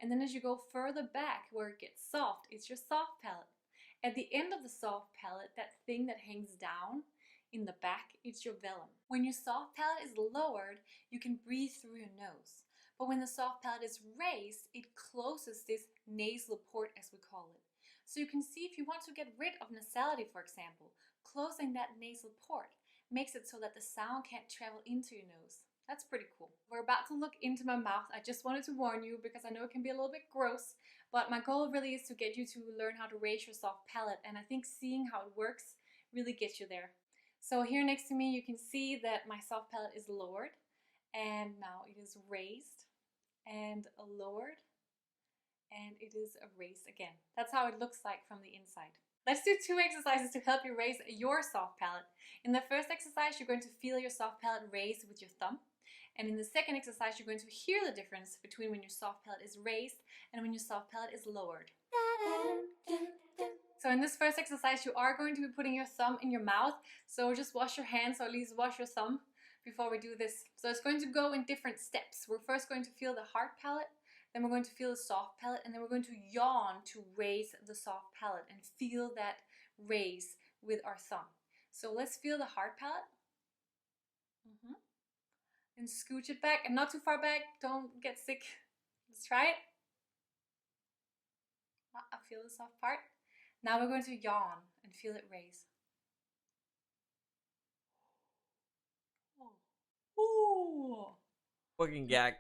And then as you go further back where it gets soft, it's your soft palate. At the end of the soft palate, that thing that hangs down in the back, it's your velum. When your soft palate is lowered, you can breathe through your nose. But when the soft palate is raised, it closes this nasal port, as we call it. So you can see if you want to get rid of nasality, for example, closing that nasal port makes it so that the sound can't travel into your nose. That's pretty cool. We're about to look into my mouth. I just wanted to warn you because I know it can be a little bit gross, but my goal really is to get you to learn how to raise your soft palate, and I think seeing how it works really gets you there. So here next to me you can see that my soft palate is lowered, and now it is raised and lowered, and it is raised again. That's how it looks like from the inside. Let's do 2 exercises to help you raise your soft palate. In the first exercise, you're going to feel your soft palate raised with your thumb. And in the second exercise, you're going to hear the difference between when your soft palate is raised and when your soft palate is lowered. So in this first exercise, you are going to be putting your thumb in your mouth. So just wash your hands, or at least wash your thumb before we do this. So it's going to go in different steps. We're first going to feel the hard palate, then we're going to feel the soft palate, and then we're going to yawn to raise the soft palate and feel that raise with our thumb. So let's feel the hard palate. And scooch it back, and not too far back. Don't get sick. Let's try it. I feel the soft part. Now we're going to yawn and feel it raise. Ooh.
Fucking gag.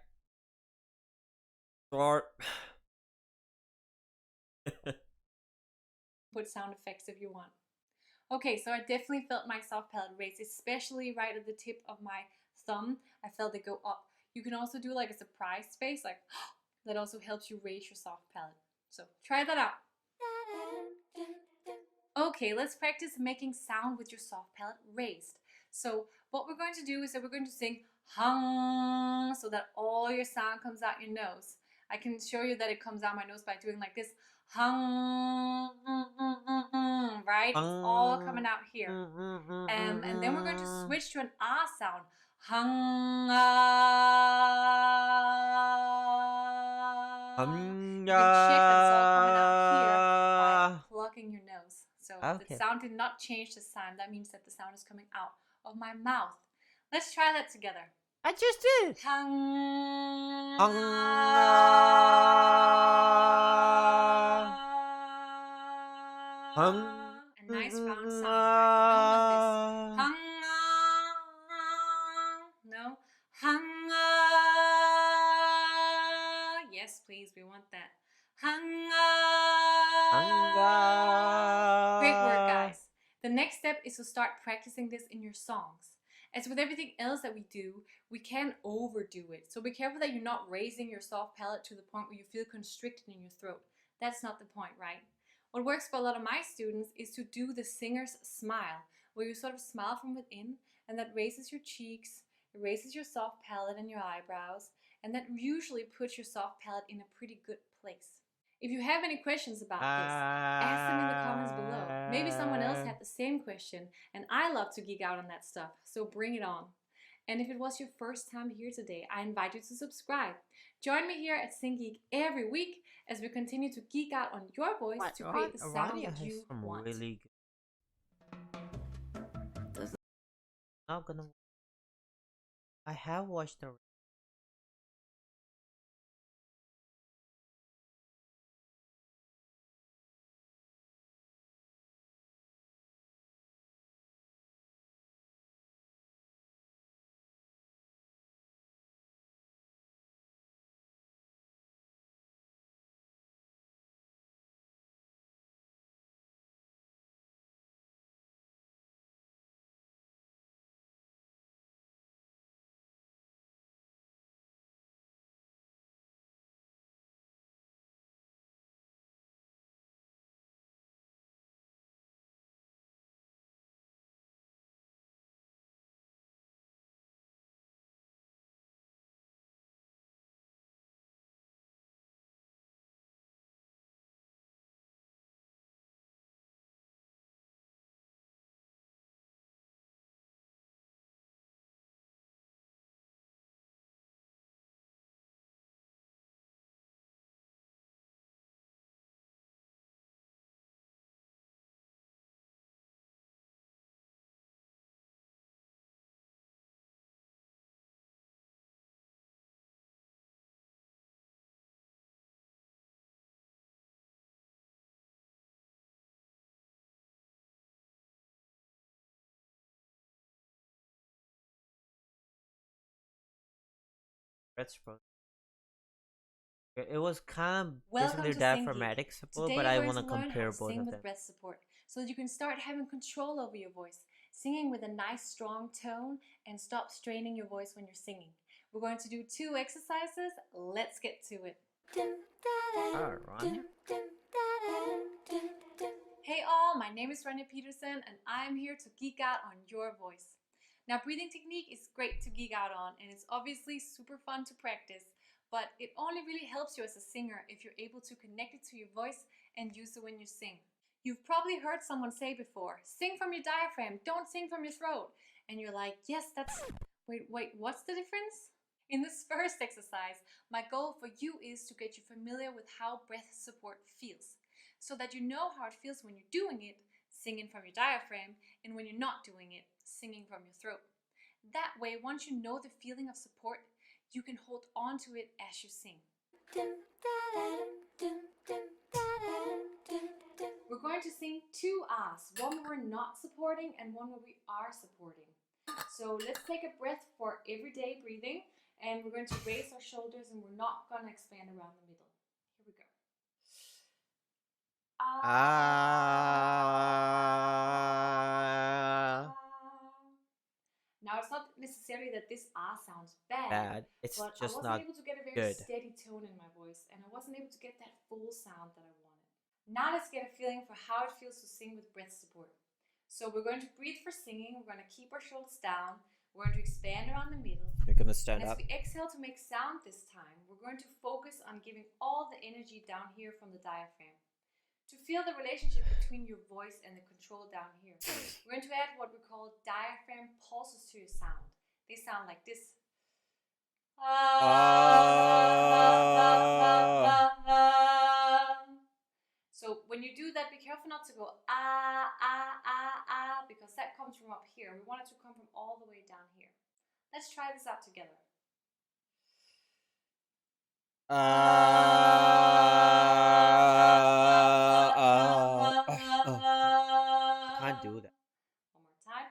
Start.
Put sound effects if you want. Okay, so I definitely felt my soft palate raise, especially right at the tip of my thumb. I felt it go up. You can also do like a surprise face, like that also helps you raise your soft palate. So try that out. Okay, let's practice making sound with your soft palate raised. So what we're going to do is that we're going to sing hung, so that all your sound comes out your nose. I can show you that it comes out my nose by doing like this. Hung, right? It's all coming out here. And then we're going to switch to an ah sound. Hung, ah. You can check that it's all coming out here by plucking your nose. So
Okay.
the sound did not change the sound. That means that the sound is coming out of my mouth. Let's try that together.
I just did.
Hung,
Hung, hung,
a nice round sound, right? We don't want this. Hung, no. Hung, yes, please, we want that. Hung, great work, guys. The next step is to start practicing this in your songs. As with everything else that we do, we can overdo it. So be careful that you're not raising your soft palate to the point where you feel constricted in your throat. That's not the point, right? What works for a lot of my students is to do the singer's smile, where you sort of smile from within, and that raises your cheeks, it raises your soft palate and your eyebrows, and that usually puts your soft palate in a pretty good place. If you have any questions about this, ask them in the comments below. Maybe someone else had the same question, and I love to geek out on that stuff, so bring it on. And if it was your first time here today, I invite you to subscribe. Join me here at Sing Geek every week as we continue to geek out on your voice to create the sound that you want.
Really good. Not gonna. I have watched the breath support. It was kind of
Welcome
basically
to Sing Geek.
diaphragmatic support,
Today
but
you're
I
going
want
to
to
learn how
compare
to
both
sing
of
with
them.
breath support so that you can start having control over your voice, singing with a nice strong tone, and stop straining your voice when you're singing. We're going to do 2 exercises. Let's get to it.
Alright, Rania.
Hey all, my name is Rania Peterson and I'm here to geek out on your voice. Now, breathing technique is great to geek out on and it's obviously super fun to practice, but it only really helps you as a singer if you're able to connect it to your voice and use it when you sing. You've probably heard someone say before, sing from your diaphragm, don't sing from your throat. And you're like, yes, that's... Wait, what's the difference? In this first exercise, my goal for you is to get you familiar with how breath support feels, so that you know how it feels when you're doing it, singing from your diaphragm, and when you're not doing it, singing from your throat. That way, once you know the feeling of support, you can hold on to it as you sing. We're going to sing 2 ahs, one where we're not supporting and one where we are supporting. So let's take a breath for everyday breathing, and we're going to raise our shoulders and we're not going to expand around the middle. Here we go.
Ah,
Now, it's not necessarily that this sounds bad,
bad. It's
but I
just
wasn't
not
able to get a very
good.
steady tone in my voice, and I wasn't able to get that full sound that I wanted. Now let's get a feeling for how it feels to sing with breath support. So we're going to breathe for singing, we're going to keep our shoulders down, we're going to expand around the middle.
You're gonna stand
And as
up.
we exhale to make sound this time, we're going to focus on giving all the energy down here from the diaphragm. To feel the relationship between your voice and the control down here, we're going to add what we call diaphragm pulses to your sound. They sound like this. So when you do that, be careful not to go because that comes from up here. We want it to come from all the way down here. Let's try this out together.
Can't do that.
One more time.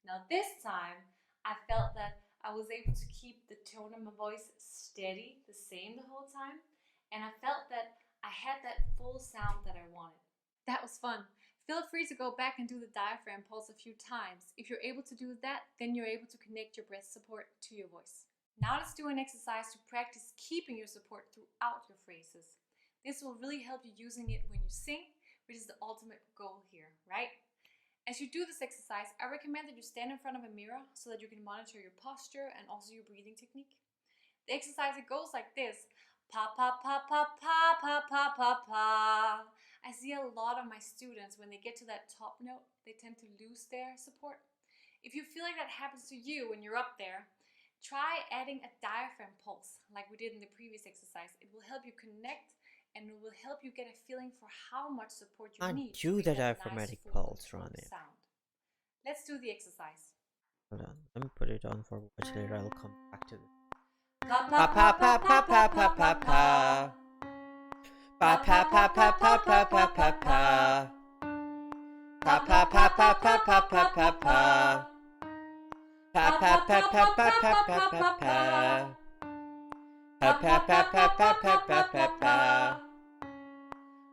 Now this time, I felt that I was able to keep the tone of my voice steady, the same the whole time, and I felt that I had that full sound that I wanted. That was fun. Feel free to go back and do the diaphragm pulse a few times. If you're able to do that, then you're able to connect your breath support to your voice. Now let's do an exercise to practice keeping your support throughout your phrases. This will really help you using it when you sing, which is the ultimate goal here, right? As you do this exercise, I recommend that you stand in front of a mirror so that you can monitor your posture and also your breathing technique. The exercise, it goes like this. Pa pa pa pa pa pa pa pa pa. I see a lot of my students, when they get to that top note, they tend to lose their support. If you feel like that happens to you when you're up there, try adding a diaphragm pulse like we did in the previous exercise. It will help you connect and it will help you get a feeling for how much support you
Can't
need to
do
make
the
that
diaphragmatic
nice, full,
pulse,
controlled
Rania.
sound. Let's do the exercise.
Hold on. Let me put it on for watch later. I'll come back to this.
Pa
Pa pa pa pa pa pa pa pa. Pa pa pa pa pa pa pa pa pa. Pa pa pa pa pa pa pa pa pa. Pa pa pa pa pa pa pa pa pa. Pa pa pa pa pa pa pa pa pa.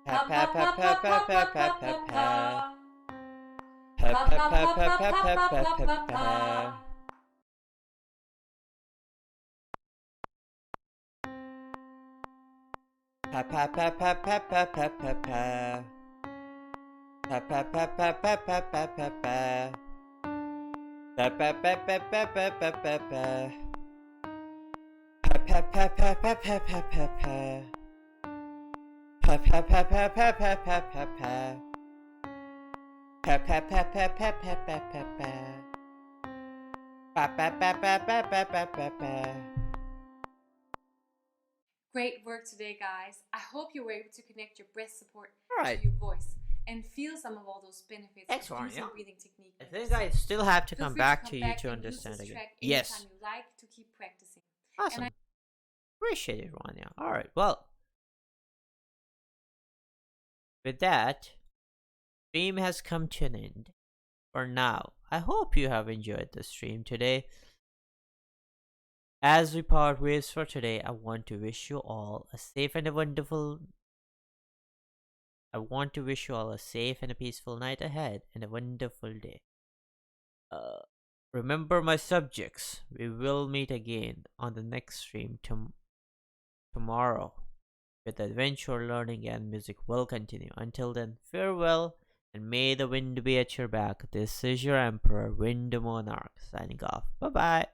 Pa pa pa pa pa pa pa pa pa. Pa pa pa pa pa pa pa pa pa. Pa pa pa pa pa pa pa pa pa. Pa pa pa pa pa pa pa pa pa. Pa pa pa pa pa pa pa pa pa. Pa pa pa pa pa pa pa pa pa. Pa pa pa pa pa pa pa pa pa. Pa pa pa pa pa pa pa pa pa. Pa pa pa pa pa pa pa pa pa.
Great work today, guys. I hope you were able to connect your breath support
Alright.
to your voice and feel some of all those benefits
Thanks,
of using
Rania.
breathing technique.
I
when
think
you
I
sing.
still have to
Feel
come
free
back to
come
you
back
to
and use
understand
this
again.
track
Yes.
anytime you like to keep practicing.
Awesome. Appreciate it, Rania. Alright, well. With that, stream has come to an end for now. I hope you have enjoyed the stream today. As we part ways for today, I want to wish you all a safe and a wonderful I want to wish you all a safe and a peaceful night ahead and a wonderful day. Remember my subjects. We will meet again on the next stream tomorrow with adventure, learning, and music will continue. Until then, farewell and may the wind be at your back. This is your Emperor, Wind Monarch, signing off. Bye bye.